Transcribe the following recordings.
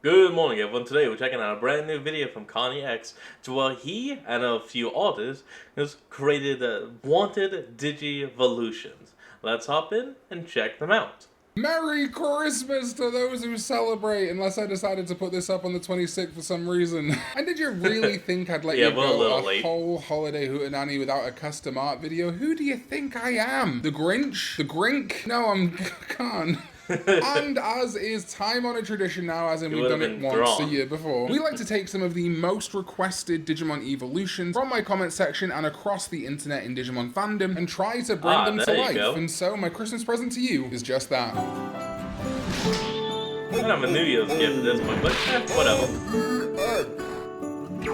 Good morning everyone, today we're checking out a brand new video from Connie X to where he and a few others has created wanted Digivolutions. Let's hop in and check them out. Merry Christmas to those who celebrate, unless I decided to put this up on the 26th for some reason. And did you really think I'd let Yeah, you we're a go little a late. whole holiday hootenanny without a custom art video? Who do you think I am? The Grinch? The Grink? No, I'm Khan. And as is time-honored tradition now, as in we've done it once a year before, we like to take some of the most requested Digimon evolutions from my comment section and across the internet in Digimon fandom and try to bring them to life. And so my Christmas present to you is just that. I don't have a New Year's gift at this point, but whatever.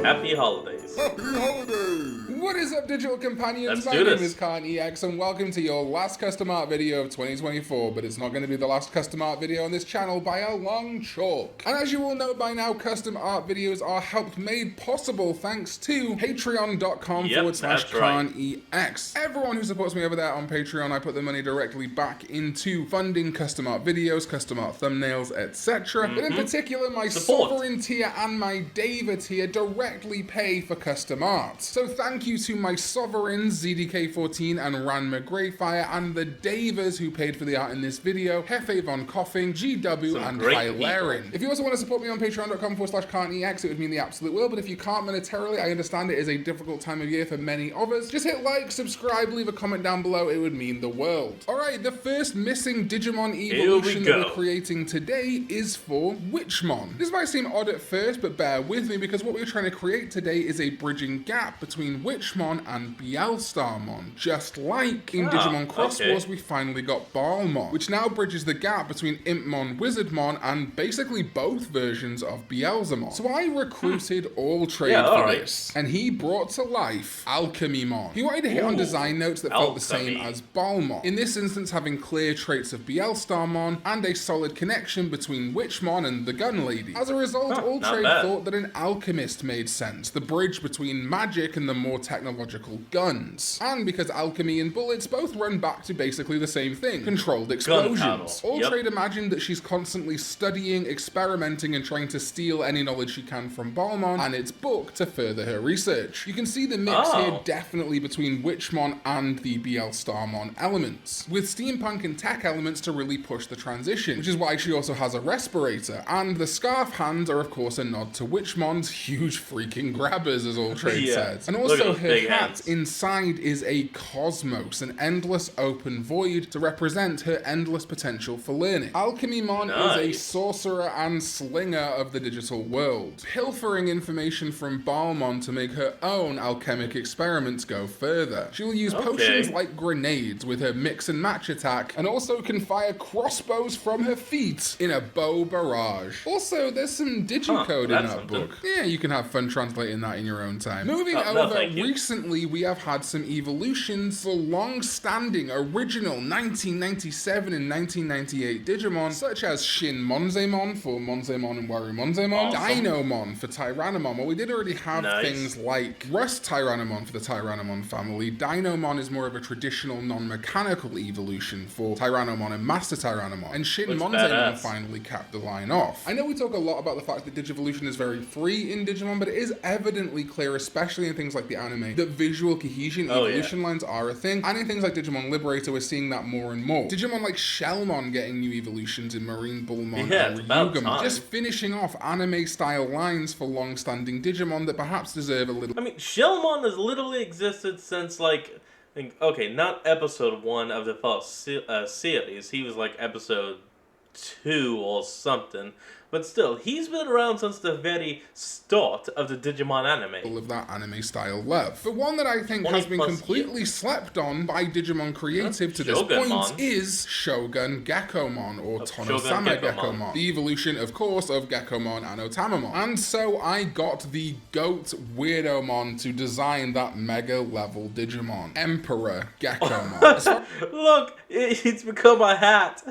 Happy holidays. Happy holidays! What is up, digital companions? My name is Khan EX, and welcome to your last custom art video of 2024, but it's not going to be the last custom art video on this channel by a long chalk. And as you all know by now, custom art videos are helped made possible thanks to patreon.com/Khan EX. Everyone who supports me over there on Patreon, I put the money directly back into funding custom art videos, custom art thumbnails, etc. But in particular, my Sovereign tier and my Deva tier directly pay for custom art. So thank you to my Sovereigns, ZDK14 and Ran McGrayfire, and the Davers who paid for the art in this video, Hefe Von Coughing, GW, and Hylarin. If you also want to support me on patreon.com/Khan EX, it would mean the absolute world, but if you can't monetarily, I understand it is a difficult time of year for many of us. Just hit like, subscribe, leave a comment down below, it would mean the world. Alright, the first missing Digimon evolution that we're creating today is for Witchmon. This might seem odd at first, but bear with me because what we're trying to create today is a bridging gap between Witchmon and Bielstarmon. Just like in Digimon Cross Wars, we finally got Balmon, which now bridges the gap between Impmon, Wizardmon, and basically both versions of Beelzemon. So I recruited All Trade for this, and he brought to life Alchemymon. He wanted to hit on design notes that felt the same as Balmon. In this instance, having clear traits of Bielstarmon and a solid connection between Witchmon and the Gun Lady. As a result, All Trade thought that an alchemist made sense, the bridge between magic and the more technological guns. And because alchemy and bullets both run back to basically the same thing, controlled explosions. All Trade imagined that she's constantly studying, experimenting, and trying to steal any knowledge she can from Balmon and its book to further her research. You can see the mix here definitely between Witchmon and the Bielstarmon elements, with steampunk and tech elements to really push the transition, which is why she also has a respirator, and the scarf hands are of course a nod to Witchmon's huge freaking grabbers, as All Trade says. And also her hat inside is a cosmos, an endless open void to represent her endless potential for learning. Alchemymon is a sorcerer and slinger of the digital world, pilfering information from Balmon to make her own alchemic experiments go further. She will use potions like grenades with her mix and match attack, and also can fire crossbows from her feet in a bow barrage. Also, there's some digicode in that book. Yeah, you can have fun translating that in your own time. Moving over, recently we have had some evolutions for long-standing original 1997 and 1998 Digimon, such as Shin Monzemon for Monzemon and Waru Monzemon, Dinomon for Tyrannomon. Well, we did already have things like Rust Tyrannomon for the Tyrannomon family. Dinomon is more of a traditional non-mechanical evolution for Tyrannomon and Master Tyrannomon, and Shin Monzemon finally capped the line off. I know we talk a lot about the fact that Digivolution is very free in Digimon, but it is evidently clear, especially in things like the anime, that visual cohesion evolution lines are a thing, and in things like Digimon Liberator, we're seeing that more and more. Digimon like Shellmon getting new evolutions in Marine Bullmon and Ryugamon, just finishing off anime-style lines for long-standing Digimon that perhaps deserve a little... I mean, Shellmon has literally existed since, like, not episode 1 of the first series, he was like episode 2 or something. But still, he's been around since the very start of the Digimon anime. All of that anime style love. But one that I think has been completely slept on by Digimon Creative to this point is Shogun Gekomon, or Tonosama Gekomon. The evolution, of course, of Gekomon and Otamamon. And so I got the GOAT Weirdomon to design that mega level Digimon, Emperor Gekomon. Look, it's become a hat.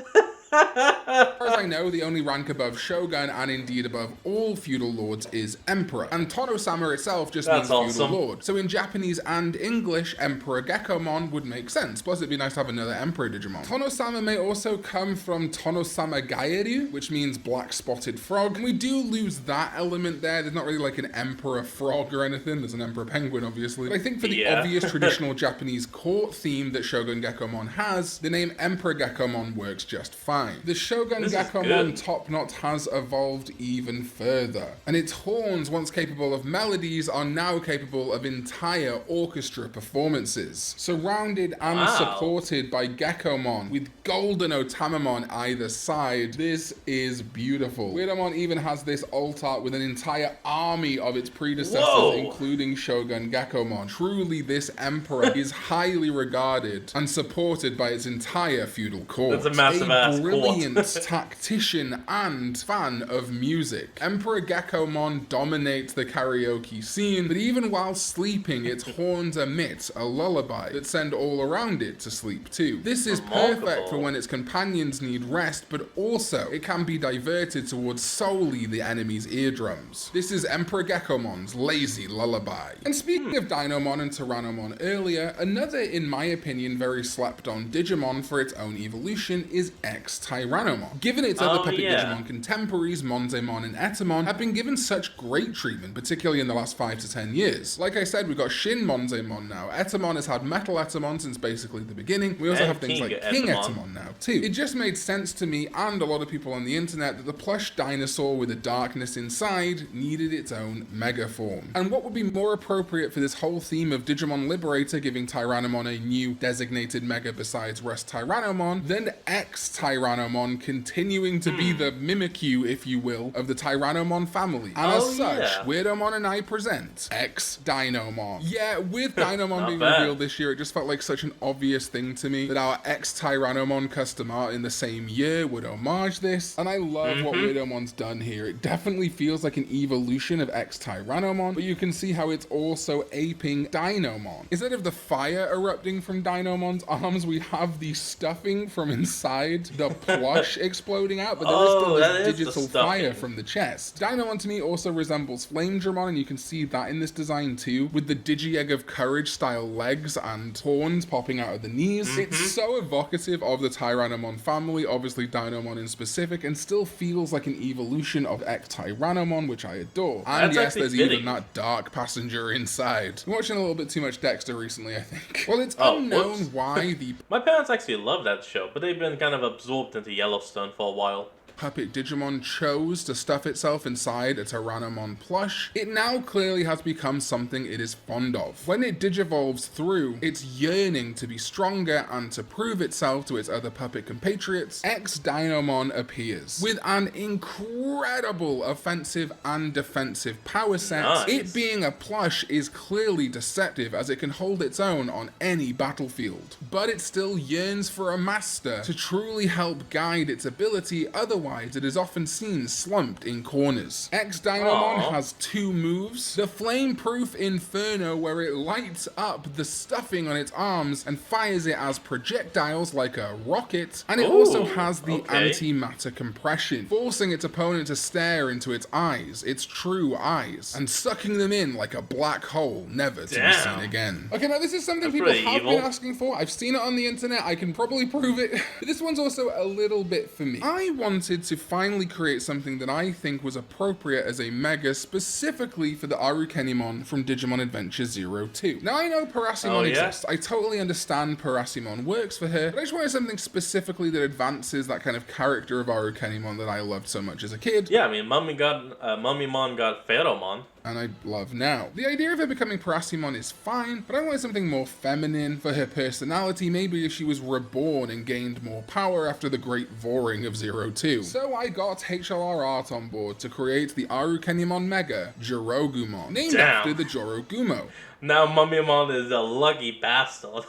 As far as I know, the only rank above Shogun, and indeed above all feudal lords, is Emperor. And Tono-sama itself just means feudal lord. So in Japanese and English, Emperor Gekomon would make sense. Plus, it'd be nice to have another Emperor Digimon. Tono-sama may also come from Tono-sama Gaeru, which means black spotted frog. And we do lose that element there. There's not really like an Emperor frog or anything. There's an Emperor penguin, obviously. But I think for the obvious traditional Japanese court theme that Shogun Gekomon has, the name Emperor Gekomon works just fine. The Shogun Gekomon top knot has evolved even further, and its horns, once capable of melodies, are now capable of entire orchestra performances. Surrounded and supported by Gekomon, with golden Otamamon either side, this is beautiful. Weirdamon even has this alt art with an entire army of its predecessors, including Shogun Gekomon. Truly, this emperor is highly regarded and supported by its entire feudal court. That's a massive ass brilliant tactician and fan of music. Emperor Gekomon dominates the karaoke scene, but even while sleeping, its horns emit a lullaby that send all around it to sleep too. This is perfect for when its companions need rest, but also it can be diverted towards solely the enemy's eardrums. This is Emperor Gekomon's lazy lullaby. And speaking of Dinomon and Tyrannomon earlier, another, in my opinion, very slept on Digimon for its own evolution is X-Tyrannomon. Given its other puppet Digimon contemporaries, Monzaemon and Etamon, have been given such great treatment, particularly in the last 5 to 10 years. Like I said, we've got Shin Monzaemon now. Etamon has had Metal Etamon since basically the beginning. We also have things like King Etamon now too. It just made sense to me and a lot of people on the internet that the plush dinosaur with a darkness inside needed its own mega form. And what would be more appropriate for this whole theme of Digimon Liberator giving Tyrannomon a new designated mega besides Rust Tyrannomon than X-Tyrannomon continuing to be the Mimikyu, if you will, of the Tyrannomon family. And as such, Weirdamon and I present X-Dinomon. Yeah, with Dinomon being revealed this year, it just felt like such an obvious thing to me that our X-Tyrannomon custom art in the same year would homage this. And I love what Weidamon's done here. It definitely feels like an evolution of X-Tyrannomon, but you can see how it's also aping Dinomon. Instead of the fire erupting from Dinomon's arms, we have the stuffing from inside the plush exploding out, but there is still this digital fire from the chest. Dinomon to me also resembles Flamedramon, and you can see that in this design too, with the Digi-Egg of Courage style legs and horns popping out of the knees. It's so evocative of the Tyrannomon family, obviously Dinomon in specific, and still feels like an evolution of X-Tyrannomon, which I adore. And yes, there's even that dark passenger inside. I'm watching a little bit too much Dexter recently, I think. Well, it's unknown why the... My parents actually love that show, but they've been kind of absorbed into Yellowstone for a while. Puppet Digimon chose to stuff itself inside a Tyrannomon plush, it now clearly has become something it is fond of. When it digivolves through, its yearning to be stronger and to prove itself to its other puppet compatriots, X-Dinomon appears. With an incredible offensive and defensive power set, it being a plush is clearly deceptive as it can hold its own on any battlefield. But it still yearns for a master to truly help guide its ability, otherwise it is often seen slumped in corners. X-Dinomon has 2 moves. The flame-proof Inferno, where it lights up the stuffing on its arms and fires it as projectiles like a rocket, and it also has the antimatter compression, forcing its opponent to stare into its eyes, its true eyes, and sucking them in like a black hole, never to be seen again. Okay, now this is something people have been asking for. I've seen it on the internet, I can probably prove it, but this one's also a little bit for me. I wanted to finally create something that I think was appropriate as a mega, specifically for the Arukenimon from Digimon Adventure 02. Now I know Parasimon exists, I totally understand Parasimon works for her, but I just wanted something specifically that advances that kind of character of Arukenimon that I loved so much as a kid. Yeah, I mean, Mummymon got Pheromon. And I love now. The idea of her becoming Parasimon is fine, but I wanted something more feminine for her personality, maybe if she was reborn and gained more power after the great voring of 02. So I got HLR Art on board to create the Arukenimon Mega, Jorogumon, named after the Jorogumo. Now Mummymon is a lucky bastard.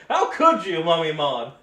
How could you, Mummymon?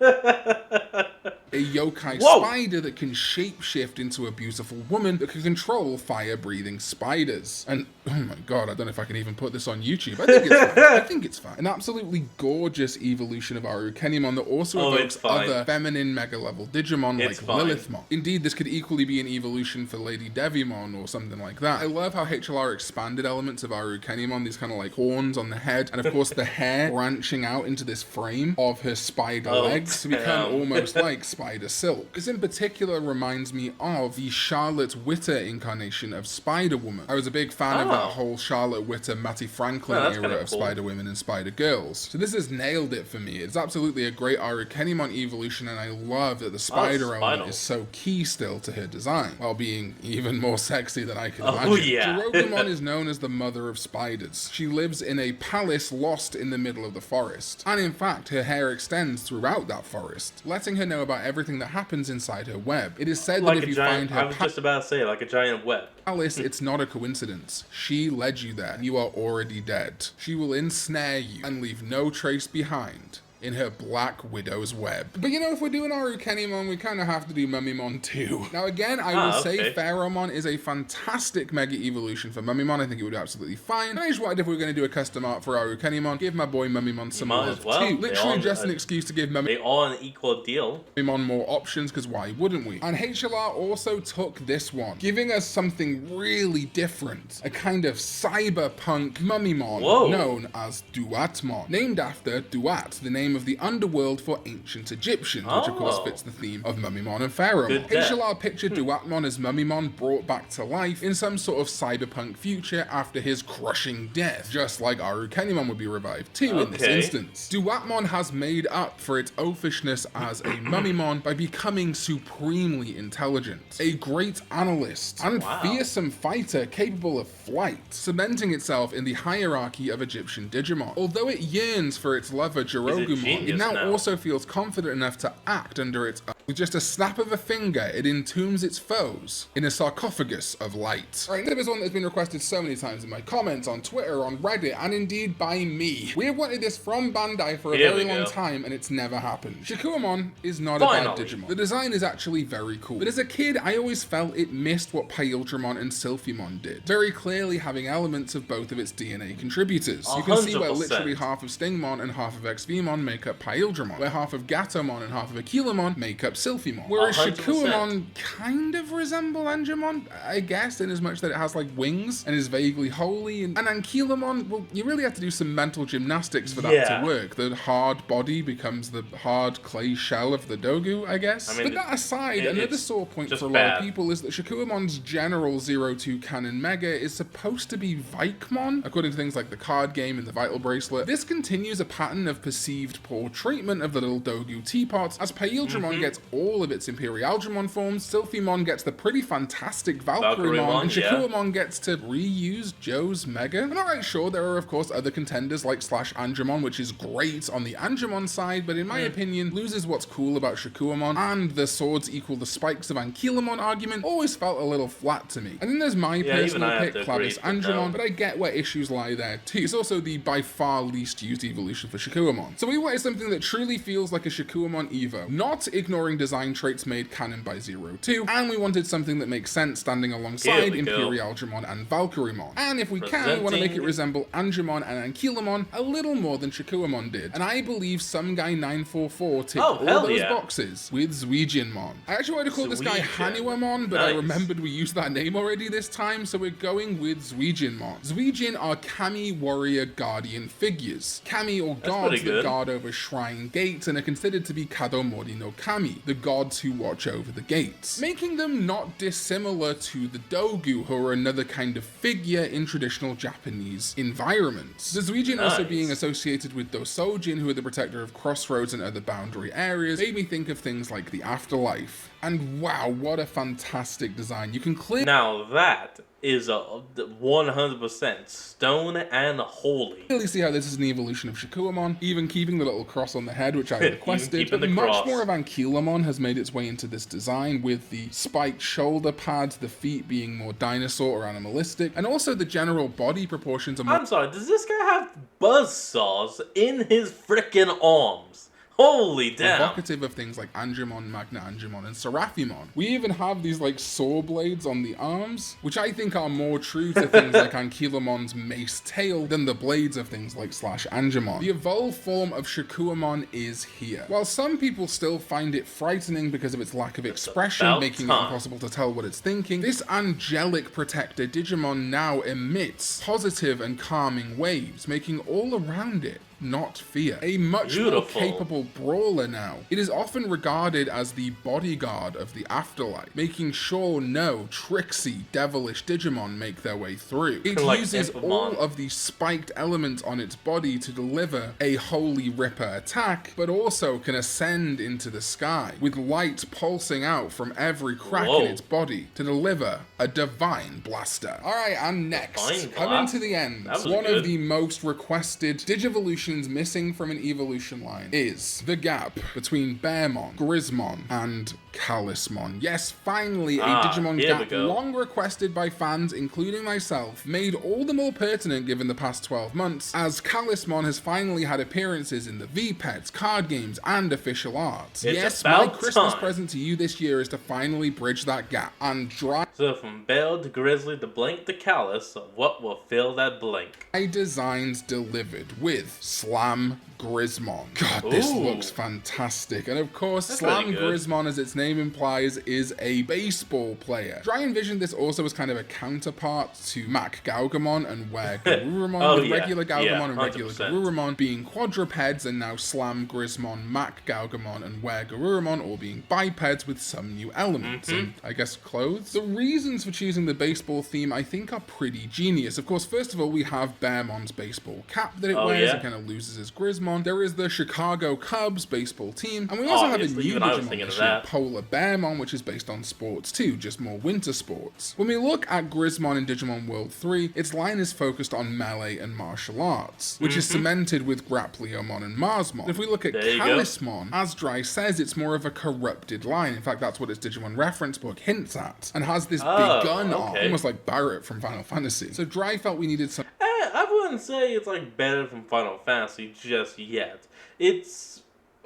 a yokai Whoa. spider that can shapeshift into a beautiful woman that can control fire-breathing spiders. And, oh my god, I don't know if I can even put this on YouTube. I think it's fine. I think it's fine. An absolutely gorgeous evolution of Arukenimon that also evokes other feminine mega-level Digimon like Lilithmon. Indeed, this could equally be an evolution for Lady Devimon or something like that. I love how HLR expanded elements of Arukenimon, these kind of like horns on the head, and of course the hair branching out into this frame of her spider legs to become almost like spider silk. This in particular reminds me of the Charlotte Witter incarnation of Spider-Woman. I was a big fan of that whole Charlotte Witter, Matty Franklin era of Spider-Women and Spider-Girls. So this has nailed it for me. It's absolutely a great Arukenimon evolution, and I love that the spider element is so key still to her design, while being even more sexy than I could imagine. Jirogumon is known as the mother of spiders. She lives in a palace lost in the middle of the forest, and in fact her hair extends throughout that forest, letting her know about everything that happens inside her web. It is said that if you find her just about to say, like a giant web. Alice, it's not a coincidence. She led you there. You are already dead. She will ensnare you and leave no trace behind in her Black Widow's web. But you know, if we're doing Arukenimon, we kind of have to do Mummymon too. Now again, I will say Pheromon is a fantastic mega evolution for Mummymon. I think it would be absolutely fine. And I just wanted, if we were going to do a custom art for Arukenimon, give my boy Mummymon some love too. Literally just an excuse to give They all an equal deal. Mummymon more options, because why wouldn't we? And HLR also took this one, giving us something really different. A kind of cyberpunk Mummymon known as Duatmon, named after Duat, the name of the underworld for ancient Egyptians, which of course fits the theme of Mummymon and Pheromon. HLR pictured Duatmon as Mummymon brought back to life in some sort of cyberpunk future after his crushing death, just like Arukenimon would be revived too in this instance. Duatmon has made up for its oafishness as a Mummymon by becoming supremely intelligent, a great analyst, and fearsome fighter capable of flight, cementing itself in the hierarchy of Egyptian Digimon. Although it yearns for its lover Jirogumon, it now also feels confident enough to act under its own. With just a snap of a finger, it entombs its foes in a sarcophagus of light. Right, this is one that's been requested so many times in my comments, on Twitter, on Reddit, and indeed by me. We have wanted this from Bandai for a very long time, and it's never happened. Shikuamon is not a bad Digimon. The design is actually very cool. But as a kid, I always felt it missed what Paildramon and Sylphimon did, very clearly having elements of both of its DNA contributors. You can see where literally half of Stingmon and half of XVmon make up Paildramon, where half of Gatomon and half of Aquilamon make up Sylphimon. Whereas Shikuamon kind of resemble Angemon, I guess, in as much that it has like wings and is vaguely holy. And Ankylamon, well, you really have to do some mental gymnastics for that to work. The hard body becomes the hard clay shell of the Dogu, I guess. But that aside, another sore point for a lot of people is that Shikuamon's general 02 canon mega is supposed to be Vikemon, according to things like the card game and the Vital Bracelet. This continues a pattern of perceived poor treatment of the little Dogu teapot, as Paildramon gets all of its Imperialdramon forms, Sylphimon gets the pretty fantastic Valkyrymon, and Shikuamon gets to reuse Joe's Mega. I'm not right sure, there are of course other contenders like Slash Angemon, which is great on the Angemon side, but in my opinion, loses what's cool about Shikuamon, and the swords equal the spikes of Ankylamon argument always felt a little flat to me. And then there's my personal pick, Clavis Angemon, but I get where issues lie there too. It's also the by far least used evolution for Shikuamon. So we wanted something that truly feels like a Shikuamon Evo, not ignoring design traits made canon by 02, and we wanted something that makes sense standing alongside Imperialdramon and Valkyrymon. And if we can, we want to make it resemble Angemon and Ankylamon a little more than Shikuamon did. And I believe some guy 944 ticked all those boxes with Zuijinmon. I actually wanted to call this guy Haniwamon, but I remembered we used that name already this time, so we're going with Zuijinmon. Zuijin are Kami warrior guardian figures. Kami or gods that guard over shrine gates and are considered to be Kadomori no Kami, the gods who watch over the gates, making them not dissimilar to the Dogu, who are another kind of figure in traditional Japanese environments. The Zuijin also being associated with Dosojin, who are the protector of crossroads and other boundary areas, made me think of things like the afterlife. And wow, what a fantastic design. You can clearly... Now that is a 100% stone and holy. Really see how this is an evolution of Shikuamon, even keeping the little cross on the head, which I requested, but much more of Ankylamon has made its way into this design, with the spiked shoulder pads, the feet being more dinosaur or animalistic, and also the general body proportions are more... I'm sorry, does this guy have buzzsaws in his frickin' arms? Holy damn. Evocative of things like Angemon, Magna Angemon, and Seraphimon. We even have these like saw blades on the arms, which I think are more true to things like Ankylomon's mace tail than the blades of things like Slash Angemon. The evolved form of Shakuamon is here. While some people still find it frightening because of its lack of expression, making it impossible to tell what it's thinking, this angelic protector Digimon now emits positive and calming waves, making all around it not fear. A much more capable brawler now. It is often regarded as the bodyguard of the afterlife, making sure no tricksy, devilish Digimon make their way through. It uses all of the spiked elements on its body to deliver a Holy Ripper attack, but also can ascend into the sky, with light pulsing out from every crack in its body to deliver a Divine Blaster. Alright, and next, coming to the end, one of the most requested Digivolution missing from an evolution line is the gap between Bearmon, Grismon, and Callismon. Yes, finally, a Digimon gap long requested by fans, including myself, made all the more pertinent given the past 12 months, as Callismon has finally had appearances in the V-Pets, card games, and official art. Yes, my Christmas present to you this year is to finally bridge that gap and So from Bell to Grizzly to Blank to Callus, what will fill that blank? Designs delivered with Slam Grismon. God, this looks fantastic. And of course, Slam Grismon, as its name implies, is a baseball player. I envisioned this also as kind of a counterpart to Mac Gaugamon and Were Garurumon, with regular Gaugamon and regular Garurumon being quadrupeds, and now Slam Grismon, Mac Gaugamon, and Were Garurumon all being bipeds with some new elements, and I guess clothes. The reasons for choosing the baseball theme I think are pretty genius. Of course, first of all, we have Bearmon's baseball cap that it wears and kind of loses as Grismon. There is the Chicago Cubs baseball team, and we also have a new Digimon, Polar Bearmon, which is based on sports too, just more winter sports. When we look at Grismon in Digimon World 3, its line is focused on melee and martial arts, which is cemented with Grappleomon and Marsmon. If we look at Callismon, as Dry says, it's more of a corrupted line. In fact, that's what its Digimon reference book hints at, and has this big gun arm, almost like Barrett from Final Fantasy. So Dry felt we needed some... I wouldn't say it's like better from Final Fantasy just yet. It's,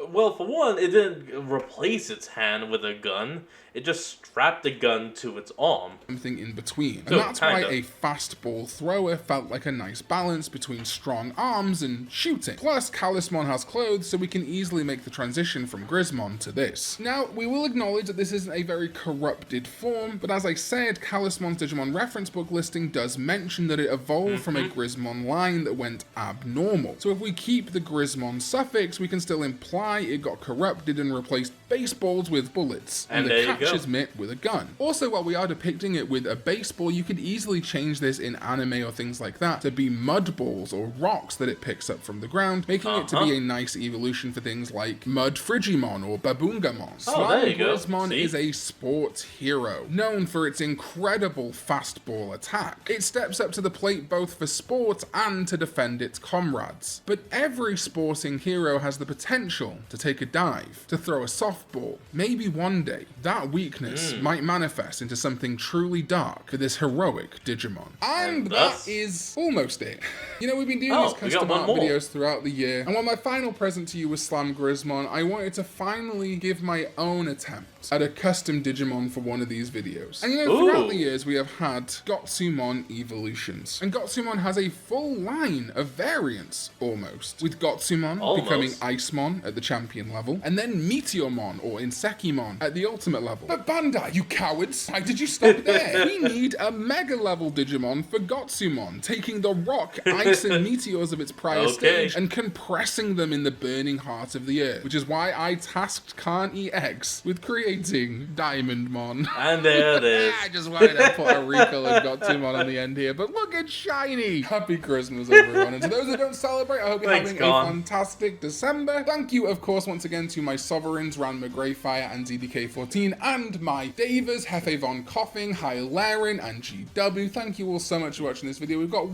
well, for one, it didn't replace its hand with a gun. It just strapped the gun to its arm. Something in between. And that's why a fast ball thrower felt like a nice balance between strong arms and shooting. Plus, Callismon has clothes, so we can easily make the transition from Grismon to this. Now, we will acknowledge that this isn't a very corrupted form, but as I said, Callismon's Digimon reference book listing does mention that it evolved from a Grismon line that went abnormal. So if we keep the Grismon suffix, we can still imply it got corrupted and replaced baseballs with bullets. And the catcher's mitt with a gun. Also, while we are depicting it with a baseball, you could easily change this in anime or things like that to be mud balls or rocks that it picks up from the ground, making it to be a nice evolution for things like Mud Frigimon or Babungamon. Slam Grismon is a sports hero, known for its incredible fastball attack. It steps up to the plate both for sport and to defend its comrades. But every sporting hero has the potential to take a dive, to throw a softball. Maybe one day, that weakness might manifest into something truly dark for this heroic Digimon. And that is almost it. You know, we've been doing these custom art videos throughout the year, and while my final present to you was Slam Grismon, I wanted to finally give my own attempt at a custom Digimon for one of these videos. And you know, throughout the years we have had Gotsumon evolutions, and Gotsumon has a full line of variants, almost, with Gotsumon becoming Icemon at the champion level, and then Meteormon or Insekimon at the ultimate level. But Bandai, you cowards, why did you stop there? We need a mega level Digimon for Gotsumon, taking the rock, ice, and meteors of its prior stage and compressing them in the burning heart of the earth, which is why I tasked Khan EX with creating Diamondmon. And there it is. I just wanted to put a recolored Gotsumon on the end here, but look, it's shiny. Happy Christmas, everyone. And to those that don't celebrate, I hope you're having a fantastic December. Thank you, of course, once again to my sovereigns, Ranma Greyfire and ZDK14, and my Davers, Hefe Von Coughing, Hylarin, and GW. Thank you all so much for watching this video. We've got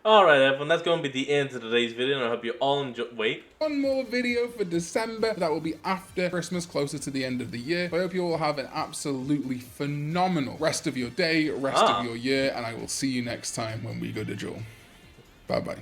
Alright everyone, that's going to be the end of today's video, and I hope you all enjoy. One more video for December. That will be after Christmas, closer to the end of the year. I hope you all have an absolutely phenomenal rest of your day, rest of your year, and I will see you next time when we go digital. Bye-bye.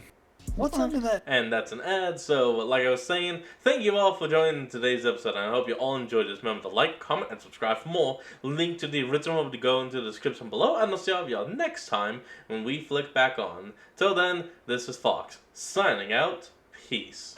What's under that? And that's an ad, so like I was saying, thank you all for joining today's episode, and I hope you all enjoyed this. Remember to like, comment, and subscribe for more. Link to the original will go into the description below, and I'll see all of y'all next time when we flick back on. Till then, this is Fox, signing out. Peace.